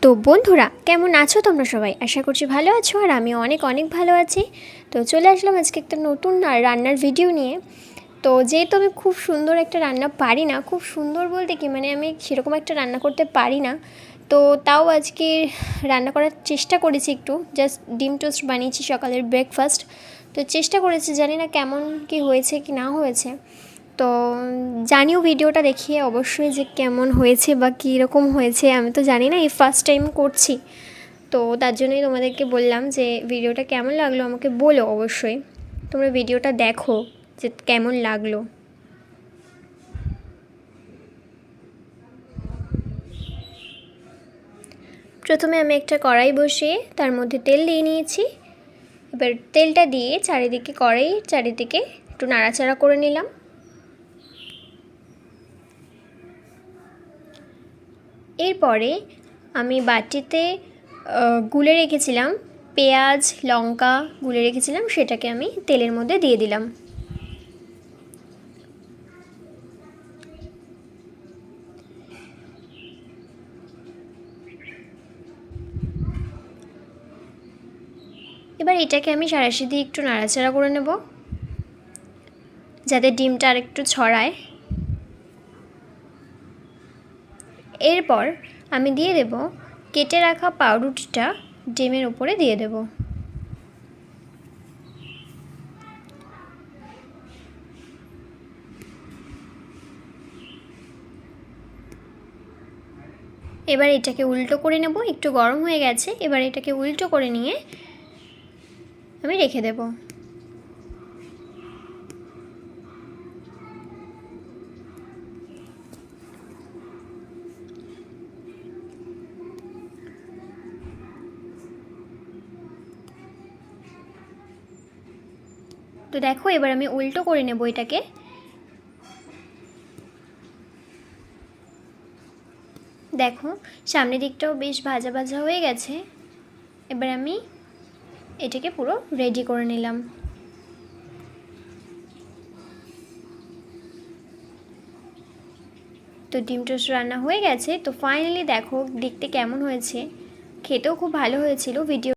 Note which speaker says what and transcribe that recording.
Speaker 1: তো বন্ধুরা কেমন আছো তোমরা সবাই? আশা করছি ভালো আছো, আর আমিও অনেক অনেক ভালো আছি। তো চলে আসলাম আজকে একটা নতুন রান্নার ভিডিও নিয়ে। তো যেহেতু আমি খুব সুন্দর একটা রান্না পারি না, খুব সুন্দর বলতে কি মানে আমি সেরকম একটা রান্না করতে পারি না, তো তাও আজকে রান্না করার চেষ্টা করেছি। একটু জাস্ট ডিম টোস্ট বানিয়েছি সকালের ব্রেকফাস্ট। তো চেষ্টা করেছি, জানি না কেমন কি হয়েছে কি না হয়েছে। তো জানিও ভিডিওটা দেখিয়ে অবশ্যই যে কেমন হয়েছে বা কীরকম হয়েছে। আমি তো জানি না, এই ফার্স্ট টাইম করছি, তো তার জন্যই তোমাদেরকে বললাম যে ভিডিওটা কেমন লাগলো আমাকে বলো অবশ্যই। তোমরা ভিডিওটা দেখো যে কেমন লাগলো। প্রথমে আমি একটা কড়াই বসিয়ে তার মধ্যে তেল দিয়ে নিয়েছি। এবার তেলটা দিয়ে চারিদিকে কড়াইয়ের চারিদিকে একটু নাড়াচাড়া করে নিলাম। এরপরে আমি বাটিতে গুলে রেখেছিলাম পেঁয়াজ লঙ্কা, গুলে রেখেছিলাম, সেটাকে আমি তেলের মধ্যে দিয়ে দিলাম। এবার এটাকে আমি সাঁড়াশি দিয়ে একটু নাড়াচাড়া করে নেব যাতে ডিমটা আর একটু ছড়ায়। এরপর আমি দিয়ে দেব কেটে রাখা পাউরুটিটা, ডিমের উপরে দিয়ে দেব। এবার এটাকে উল্টো করে নেব, একটু গরম হয়ে গেছে। এবার এটাকে উল্টো করে নিয়ে আমি রেখে দেব। তো দেখো এবার আমি উল্টো করে নেব এটাকে। দেখো সামনের দিকটাও বেশ ভাজা ভাজা হয়ে গেছে। এবার আমি এটাকে পুরো রেডি করে নিলাম। তো ডিম টোস্ট রান্না হয়ে গেছে। তো ফাইনালি দেখো দেখতে কেমন হয়েছে, খেতেও খুব ভালো হয়েছিল। ভিডিও